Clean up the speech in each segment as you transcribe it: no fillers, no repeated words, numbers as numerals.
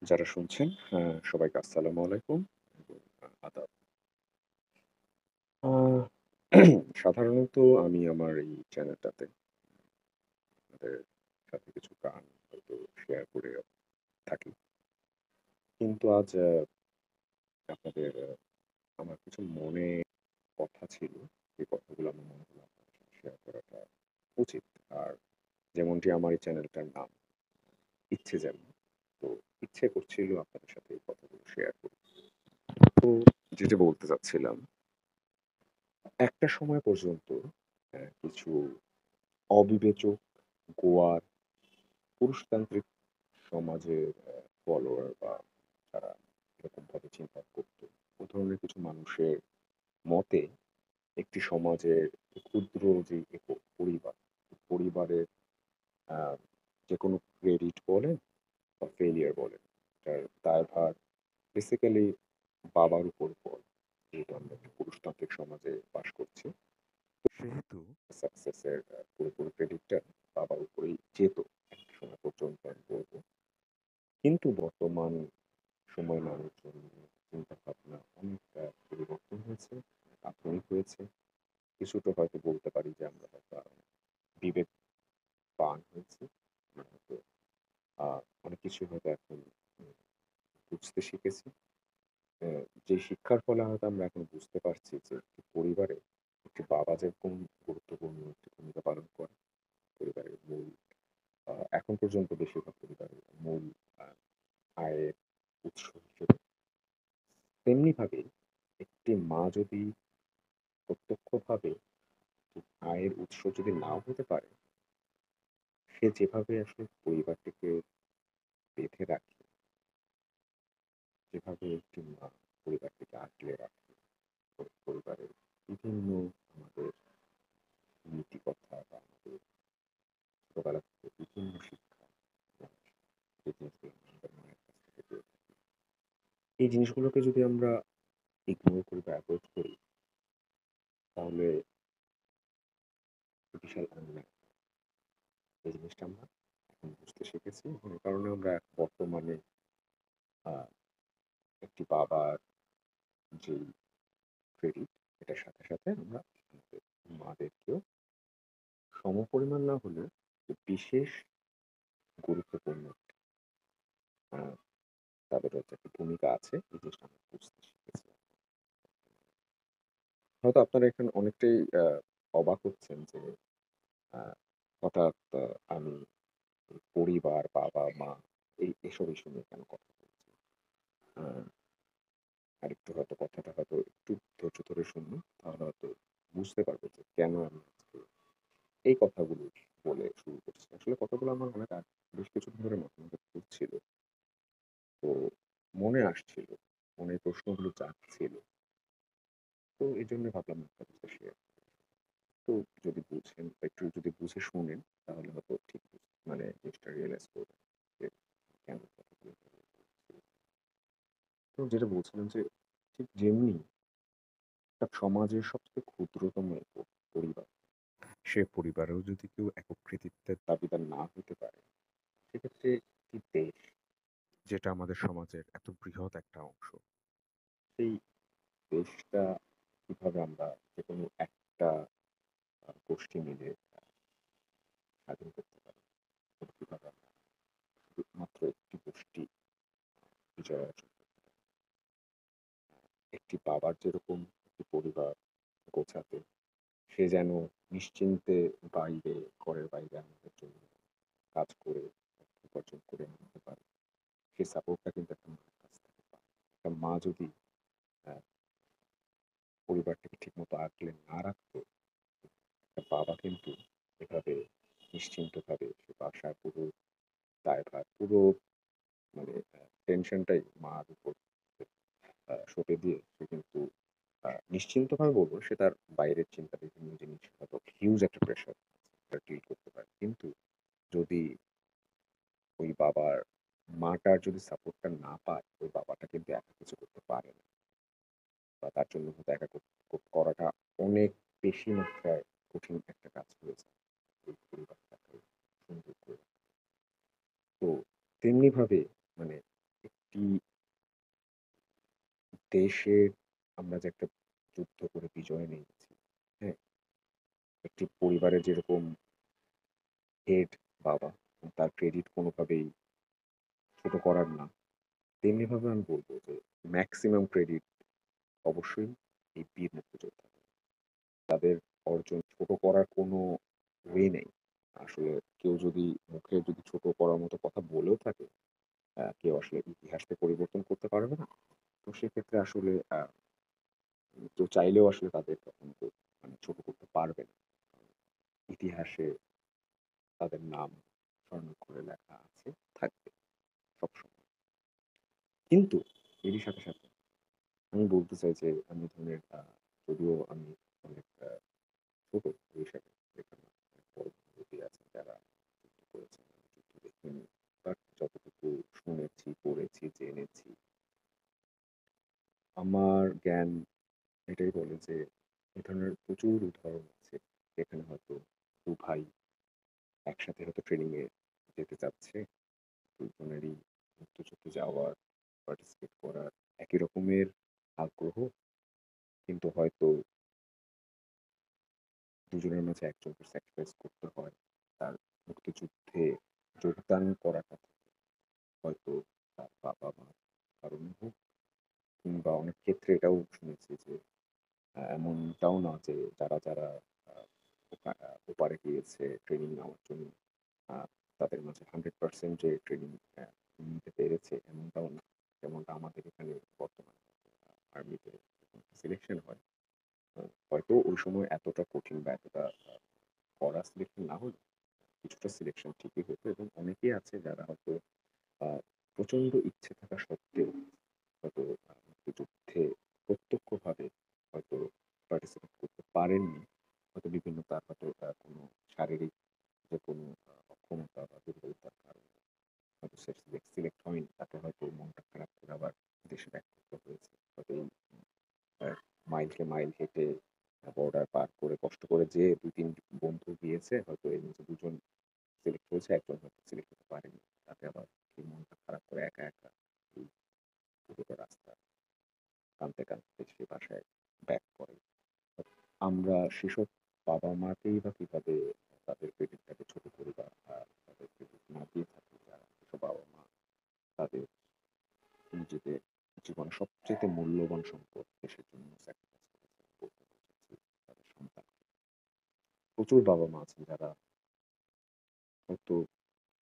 যারা শুনছেন সবাইকে আসসালামু আলাইকুম এবং আদাব। আ সাধারণত আমি আমার এই চ্যানেলটাতে আপনাদের সাথে কিছু গান হয়তো শেয়ার করে থাকি। কিন্তু আজ আপনাদের আমার কিছু মনে কথা ছিল, যে কথাগুলো আমার মনে হলো আপনাদের সাথে শেয়ার করাটা উচিত। আর যেমনটি আমার এই চ্যানেলটার নাম, ইচ্ছে যেমন। তো ইচ্ছে করছিল আপনাদের সাথে এই কথাগুলো শেয়ার করি। তো যেটা বলতে চাচ্ছিলাম, একটা সময় পর্যন্ত কিছু অবিবেচক গোয়ার পুরুষতান্ত্রিক সমাজের ফলোয়ার বা যারা এরকমভাবে চিন্তা করত, ও ধরনের কিছু মানুষের মতে একটি সমাজের ক্ষুদ্র যে একক পরিবার, পরিবারের আহ, যে কোনো ক্রেডিট বলেন বা ফেলিয়ার বলেন, তার দায়ভার বেসিক্যালি বাবার উপর পড়ে। যেহেতু আমরা একটি পুরুষতান্ত্রিক সমাজে বাস করছি, সেহেতু সাকসেসের পুরোপুরি ক্রেডিটটা বাবার উপরেই যেত একটা সময় পর্যন্ত আমি বলবো। কিন্তু বর্তমান সময় মানুষজন চিন্তা ভাবনা অনেকটা পরিবর্তন হয়েছে, আধুনিক হয়েছে। কিছুটা হয়তো বলতে পারি যে আমরা হয়তো আরো বিবেকবান হয়েছি। আমরা হয়তো অনেক কিছু হয়তো এখন উম, বুঝতে শিখেছি। যে শিক্ষার ফলে হয়তো আমরা এখন বুঝতে পারছি যে একটি পরিবারে একটি বাবা যেরকম গুরুত্বপূর্ণ একটি ভূমিকা পালন করে, পরিবারের মূল এখন পর্যন্ত বেশিরভাগ পরিবারের মূল আ আয়ের উৎস হিসেবে। তেমনিভাবে একটি মা যদি প্রত্যক্ষভাবে আয়ের উৎস যদি নাও হতে পারে, সে যেভাবে আসলে পরিবারটিকে বেঁধে রাখে, যেভাবে একটি মা পরিবারটিকে আগলে রাখে, পরিবারের বিভিন্ন আমাদের নীতিকথা বা আমাদের ছোটবেলা থেকে বিভিন্ন শিক্ষা, যে জিনিসগুলো আমরা আমাদের মায়ের কাছ থেকে পেয়ে থাকি, এই জিনিসগুলোকে যদি আমরা ইগনোর করি বা অ্যাভয়েড করি, তাহলে বিশাল অন্যায়। এই জিনিসটা আমরা এখন বুঝতে শিখেছি এবং এ কারণে আমরা বর্তমানে আ একটি বাবার যেই ক্রেডিট, এটার সাথে, সাথে আমরা আমাদের মাদেরকেও সমপরিমাণ না হলেও যে বিশেষ গুরুত্বপূর্ণ আ তাদেরও যে একটা ভূমিকা আছে, এই জিনিসটা আমরা বুঝতে শিখেছি। হয়তো আপনারা এখানে অনেকটাই অবাক হচ্ছেন যে আ হঠাৎ আমি পরিবার, বাবা-মা এসব ইস্যু নিয়ে কেন কথা বলছি। আ আরেকটু হয়তো কথাটা হয়তো একটু ধৈর্য ধরে শুনুন, তাহলে হয়তো বুঝতে পারবে যে কেন আমি আজকে এই কথাগুলো বলে শুরু করছি। আসলে কথাগুলো আমার অনেক বেশ কিছুদিন ধরে মাথার মধ্যে ঘুরছিল। তো মনে আসছিল, মনে এই প্রশ্নগুলো জাগছিল। তো এজন্য ভাবলাম আপনাদের সাথে শেয়ার। তো যদি বুঝেন বা একটু যদি বুঝে শোনেন, তাহলে হয়তো ঠিক মানে জিনিসটা রিয়ালাইজ করবেন যে কেন কথাগুলো এভাবে বলছি। তো যেটা বলছিলাম যে ঠিক যেমনি একটা সমাজের সবথেকে ক্ষুদ্রতম একক পরিবার, সে পরিবারেও যদি কেউ একক কৃতিত্বের দাবিদার না হতে পারে, সেক্ষেত্রে একটি দেশ, যেটা আমাদের সমাজের এত বৃহৎ একটা অংশ, সেই দেশটা কিভাবে আমরা যেকোনো একটা গোষ্ঠী মিলে স্বাধীন করতে পারি? এবং কিভাবে আমরা শুধুমাত্র একটি গোষ্ঠী বিজয় অর্জন করতে পারি? একটি বাবার যেরকম একটি পরিবার গোছাতে, সে যেন নিশ্চিন্তে বাইরে, ঘরের বাইরে আমাদের জন্য কাজ করে অর্থ উপার্জন করে আনতে পারে, সেই সাপোর্টটা কিন্তু একটা মায়ের কাছ থেকে পায়। একটা মা যদি আ পরিবারটাকে ঠিকমতো আগলে না রাখতো, একটা বাবা কিন্তু এভাবে নিশ্চিন্তভাবে সে বাসার পুরো দায়ভার, পুরো মানে টেনশনটাই মার উপর সঁপে দিয়ে সে কিন্তু নিশ্চিন্তভাবে বলব, সে তার বাইরের চিন্তা বিভিন্ন জিনিস হয়তো হিউজ একটা প্রেশার ডিল করতে পারে। কিন্তু যদি ওই বাবার মাটার যদি সাপোর্টটা না পায়, ওই বাবাটা কিন্তু একা কিছু করতে পারে না। বা তার জন্য হয়তো একা করাটা অনেক বেশি মাত্রায় কঠিন একটা কাজ হয়ে যায়। ওই পরিবারটাকে সুন্দর করে। তো তেমনিভাবে মানে একটি দেশের আমরা যে একটা যুদ্ধ করে বিজয় নিয়েছি, হ্যাঁ? একটি পরিবারের যেরকম হেড বাবা, তার ক্রেডিট কোনোভাবেই ছোট করার না। তেমনিভাবে আমি বলব যে মেক্সিমাম ক্রেডিট অবশ্যই এই বীর মুক্তিযোদ্ধাদের। তাদের অর্জন ছোট করার কোনো ওয়ে নেই। আসলে কেউ যদি মুখে যদি ছোট করার মতো কথা বলেও থাকে, কেউ আসলে ইতিহাসকে পরিবর্তন করতে পারবে না। তো সেক্ষেত্রে আসলে কেউ চাইলেও আসলে তাদের কখনো কেউ মানে ছোট করতে পারবে না। ইতিহাসে তাদের নাম স্বর্ণাক্ষরে লেখা আছে, থাকবে সবসময়। কিন্তু এরই সাথে, সাথে আমি বলতে চাই যে আমি এই ধরনের যদিও আমি অনেক ছোট ওই হিসাবে যেখানে অনেক বড় ব্যক্তি আছেন যারা যুদ্ধ করেছেন, আমি যুদ্ধ দেখিনি। বাট যতটুকু শুনেছি, পড়েছি, জেনেছি, আমার জ্ঞান এটাই বলে যে এ ধরনের প্রচুর উদাহরণ আছে যেখানে হয়তো ২ ভাই একসাথে হয়তো ট্রেনিং এ যেতে চাচ্ছে। ২ জনেরই মুক্তিযুদ্ধে যাওয়ার, পার্টিসিপেট করার একই রকমের আগ্রহ। কিন্তু হয়তো দুজনের মাঝে একজনকে স্যাক্রিফাইস করতে হয়। তার মুক্তিযুদ্ধে যোগদান করাটা থেকে হয়তো তার বাবা-মার কারণে হোক কিংবা অনেক ক্ষেত্রে এটাও শুনেছি যে এমনটাও না যে যারা আ ওপারে গিয়েছে ট্রেনিং নেওয়ার জন্য আ তাদের মাঝে 100% যে ট্রেনিং নিতে পেরেছে এমনটাও না। যেমনটা আমাদের এখানে বর্তমানে আর্মিতে যখন সিলেকশন হয়, আ হয়তো ওই সময় এতটা কঠিন বা এতটা কড়া সিলেকশন না হলেও কিছুটা সিলেকশন ঠিকই হতো এবং অনেকেই আছে যারা হয়তো আ প্রচন্ড ইচ্ছে থাকা সত্ত্বেও হয়তো মুক্তিযুদ্ধে প্রত্যক্ষভাবে হয়তো পার্টিসিপেট করতে পারেননি। হয়তো বিভিন্ন তার হয়তো কোনো শারীরিক যে কোনো অক্ষমতা বা দুর্বলতার কারণে হয়তো সে সিলেক্ট হয়নি। তাকে হয়তো মনটা খারাপ করে আবার দেশে ব্যাক করতে হয়েছে। হয়তো এই আ মাইলকে মাইল হেঁটে বর্ডার পার করে কষ্ট করে যেয়ে ২-৩ বন্ধু গিয়েছে। হয়তো এর মধ্যে ২ জন সিলেক্ট হয়েছে, ১ জন হয়তো সিলেক্ট হতে পারেনি। তাতে আবার সেই মনটা খারাপ করে একা, একা এই পুরোটা রাস্তা কাঁদতে, কাঁদতে সে বাসায় ব্যাক করে। আমরা সেসব বাবা-মাকেই বা কিভাবে তাদের ক্রেডিটটাকে ছোট করি বা তাদের ক্রেডিট না দিয়ে থাকি যারা যেসব বাবা-মা তাদের নিজেদের জীবনের সবচাইতে মূল্যবান সম্পদ দেশের জন্য স্যাক্রিফাইস করেছেন বলতে চাচ্ছি তাদের সন্তানকে। প্রচুর বাবা-মা আছেন যারা হয়তো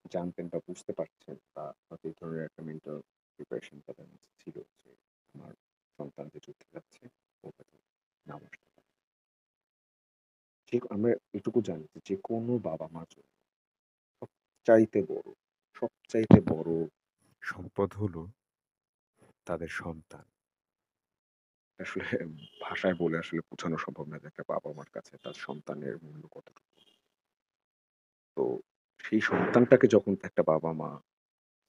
জানতেন বা বুঝতে পারছেন বা হয়তো এই ধরনের একটা মেন্টাল প্রিপারেশন তাদের মধ্যে ছিল যে আমার সন্তান যে যুদ্ধে যাচ্ছে ও হয়তো নাও আসতে পারে। আমরা এটুকু জানি যে যেকোনো বাবা-মার জন্য সবচাইতে বড়, সবচাইতে বড় সম্পদ হলো তাদের সন্তান। আসলে ভাষায় বলে আসলে বোঝানো সম্ভব না যে একটা বাবা-মার কাছে তার সন্তানের মূল্য কতটুকু। তো সেই সন্তানটাকে যখন একটা বাবা-মা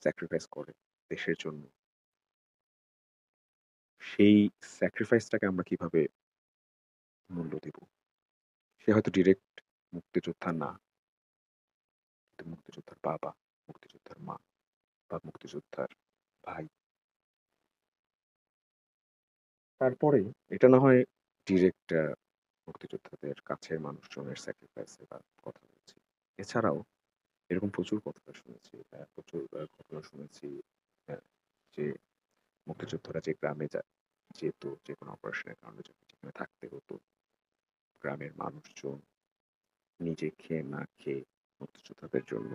স্যাক্রিফাইস করে দেশের জন্য, সেই স্যাক্রিফাইসটাকে আমরা কিভাবে মূল্য দিব? সে হয়তো ডিরেক্ট মুক্তিযোদ্ধা না, কিন্তু মুক্তিযোদ্ধার বাবা, মুক্তিযোদ্ধার মা বা মুক্তিযোদ্ধার ভাই। তারপরে এটা না হয় ডিরেক্ট মুক্তিযোদ্ধাদের কাছের মানুষজনের স্যাক্রিফাইস এর কথা বলছি। এছাড়াও এরকম প্রচুর কথা শুনেছি। প্রচুর ঘটনা শুনেছি অ্যা যে মুক্তিযোদ্ধারা যে গ্রামে যেত যেকোনো অপারেশনের কারণে যেখানে থাকতে হতো, গ্রামের মানুষজন নিজে খেয়ে না খেয়ে মুক্তিযোদ্ধাদের জন্য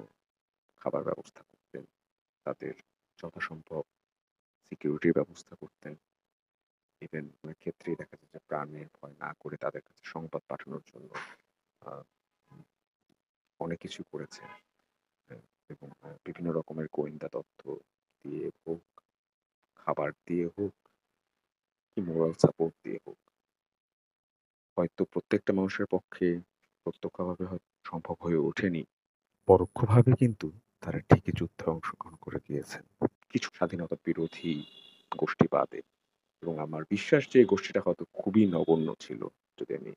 খাবার ব্যবস্থা করতেন। তাদের যথাসম্ভব সিকিউরিটির ব্যবস্থা করতেন। ইভেন অনেক ক্ষেত্রেই দেখা যায় যে প্রাণের ভয় না করে তাদের কাছে সংবাদ পাঠানোর জন্য আ অনেক কিছু করেছেন। হ্যাঁ, এবং বিভিন্ন রকমের গোয়েন্দা তথ্য দিয়ে হোক, খাবার দিয়ে হোক, কি মোরাল সাপোর্ট দিয়ে হোক। হয়তো প্রত্যেকটা মানুষের পক্ষে প্রত্যক্ষভাবে হয়তো সম্ভব হয়ে ওঠেনি। পরোক্ষভাবে কিন্তু তারা ঠিকই যুদ্ধে অংশগ্রহণ করে গিয়েছেন। কিছু স্বাধীনতা বিরোধী গোষ্ঠী বাদে। এবং আমার বিশ্বাস যে এই গোষ্ঠীটা হয়তো খুবই নগণ্য ছিল। যদি আমি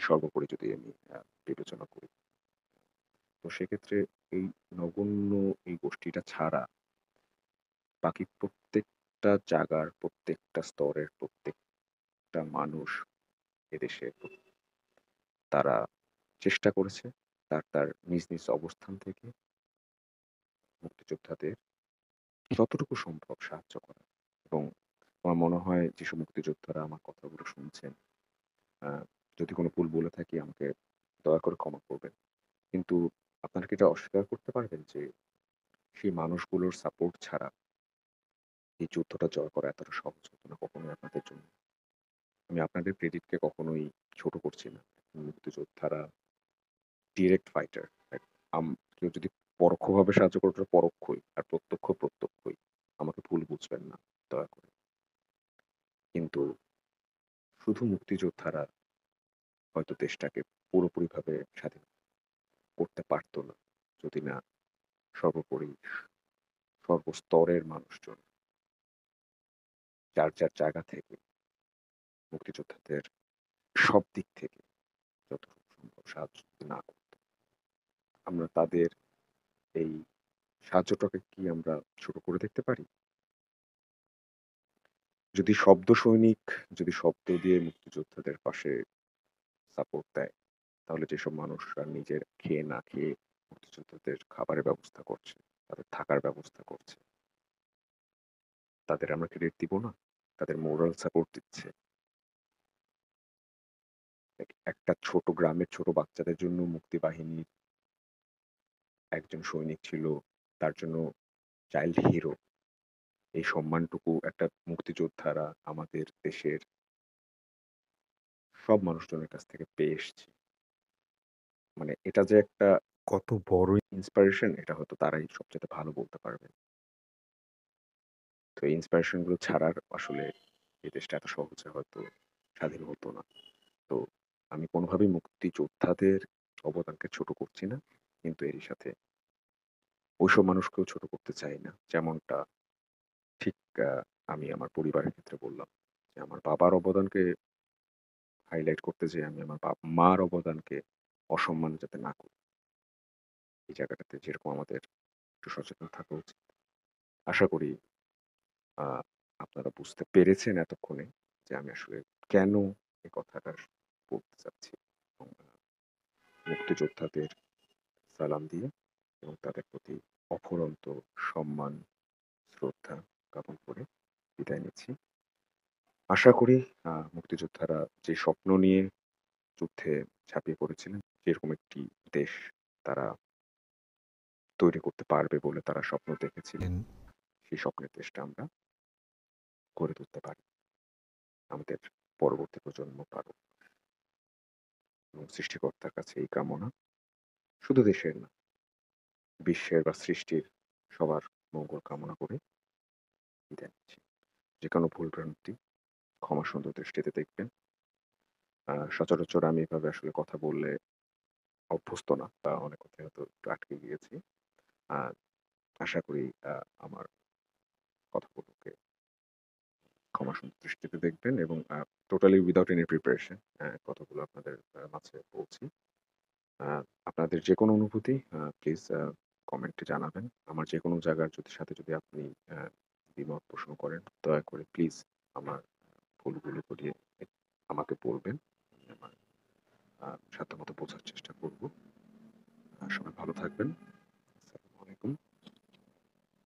সর্বোপরি যদি আমি বিবেচনা করি। তো সেক্ষেত্রে এই নগণ্য এই গোষ্ঠীটা ছাড়া বাকি প্রত্যেকটা জায়গার, প্রত্যেকটা স্তরের, প্রত্যেকটা মানুষ এদেশে তারা চেষ্টা করেছে তার নিজ অবস্থান থেকে মুক্তিযোদ্ধাদের যতটুকু সম্ভব সাহায্য করা। এবং আমার মনে হয় যেসব মুক্তিযোদ্ধারা আমার কথাগুলো শুনছেন, আ যদি কোনো ভুল বলে থাকি আমাকে দয়া করে ক্ষমা করবেন। কিন্তু আপনারা কি এটা অস্বীকার করতে পারবেন যে সেই মানুষগুলোর সাপোর্ট ছাড়া এই যুদ্ধটা জয় করা এতটা সহজ হতো না কখনোই আপনাদের জন্য। আমি আপনাদের ক্রেডিটকে কখনোই ছোট করছি না। মুক্তিযোদ্ধারা ডিরেক্ট ফাইটার। এক আম কেউ যদি পরোক্ষভাবে সাহায্য করে ওটা পরোক্ষই। আর প্রত্যক্ষই। আমাকে ভুল বুঝবেন না দয়া করে। কিন্তু শুধু মুক্তিযোদ্ধারা হয়তো দেশটাকে পুরোপুরিভাবে স্বাধীন করতে পারত না। যদি না সর্বোপরি সর্বস্তরের মানুষজন যার জায়গা থেকে মুক্তিযোদ্ধাদের সব দিক থেকে যতটুকু সম্ভব সাহায্য যদি না করত। আমরা তাদের এই সাহায্যটাকে কি আমরা ছোট করে দেখতে পারি? যদি সৈনিক যদি শব্দ দিয়ে মুক্তিযোদ্ধাদের পাশে সাপোর্ট দেয়, তাহলে যেসব মানুষরা নিজের খেয়ে না খেয়ে মুক্তিযোদ্ধাদের খাবারের ব্যবস্থা করছে, তাদের থাকার ব্যবস্থা করছে, তাদের আমরা ক্রেডিট দিব না? তাদের মোরাল সাপোর্ট দিচ্ছে। একটা ছোট গ্রামের ছোট বাচ্চাদের জন্য মুক্তিবাহিনীর একজন সৈনিক ছিল, তার জন্য চাইল্ড হিরো। এই সম্মানটুকু একটা মুক্তিযোদ্ধারা আমাদের দেশের সব মানুষজনের কাছ থেকে পেয়ে এসছি। মানে এটা যে একটা কত বড় ইন্সপিরেশন এটা হয়তো তারাই সবচাইতে ভালো বলতে পারবেন। তো এই ইন্সপিরেশন গুলো ছাড়ার আসলে এই দেশটা এত সহজে হয়তো স্বাধীন হতো না। তো আমি কোনোভাবেই মুক্তিযোদ্ধাদের অবদানকে ছোট করছি না। কিন্তু এরই সাথে ওইসব মানুষকেও ছোট করতে চাই না। যেমনটা ঠিক আ আমি আমার পরিবারের ক্ষেত্রে বললাম যে, আমার বাবার অবদানকে হাইলাইট করতে যেয়ে আমি আমার মার অবদানকে অসম্মান যাতে না করি। এই জায়গাটাতে যেরকম আমাদের একটু সচেতন থাকা উচিত। আশা করি আ আপনারা বুঝতে পেরেছেন এতক্ষণে যে আমি আসলে কেন এই কথাটা বলতে চাচ্ছি। এবং মুক্তিযোদ্ধাদের সালাম দিয়ে এবং তাদের প্রতি অফুরন্ত সম্মান, শ্রদ্ধা জ্ঞাপন করে বিদায় নিচ্ছি। আশা করি মুক্তিযোদ্ধারা যে স্বপ্ন নিয়ে যুদ্ধে ঝাঁপিয়ে পড়েছিলেন, সেরকম একটি দেশ তারা তৈরি করতে পারবে বলে তারা স্বপ্ন দেখেছিলেন। সেই স্বপ্নের দেশটা আমরা গড়ে তুলতে পারি। আমাদের পরবর্তী প্রজন্ম পারুক এবং সৃষ্টিকর্তার কাছে এই কামনা শুধু দেশের না, বিশ্বের বা সৃষ্টির সবার মঙ্গল কামনা করে বিদায় নিচ্ছি। যেকোনো ভুল ভ্রান্তি ক্ষমা সুন্দর দৃষ্টিতে দেখবেন। সচরাচর আমি এভাবে আসলে কথা বললে অভ্যস্ত না বা অনেক কথাই হয়তো একটু আটকে গিয়েছি। আ আশা করি আ আমার কথাগুলোকে ক্ষমা সুন্দর দৃষ্টিতে দেখবেন এবং টোটালি উইথআউট এনি প্রিপারেশন কথাগুলো আপনাদের মাঝে বলছি। আ আপনাদের যেকোনো অনুভূতি প্লিজ কমেন্টে জানাবেন। আমার যেকোনো জায়গার সাথে যদি আপনি আ দ্বিমত পোষণ করেন, দয়া করে প্লিজ আমার ভুলগুলো ধরিয়ে আমাকে বলবেন। আমি আমার সাধ্যমত বোঝার চেষ্টা করব। সবাই ভালো থাকবেন। আসসালামু আলাইকুম।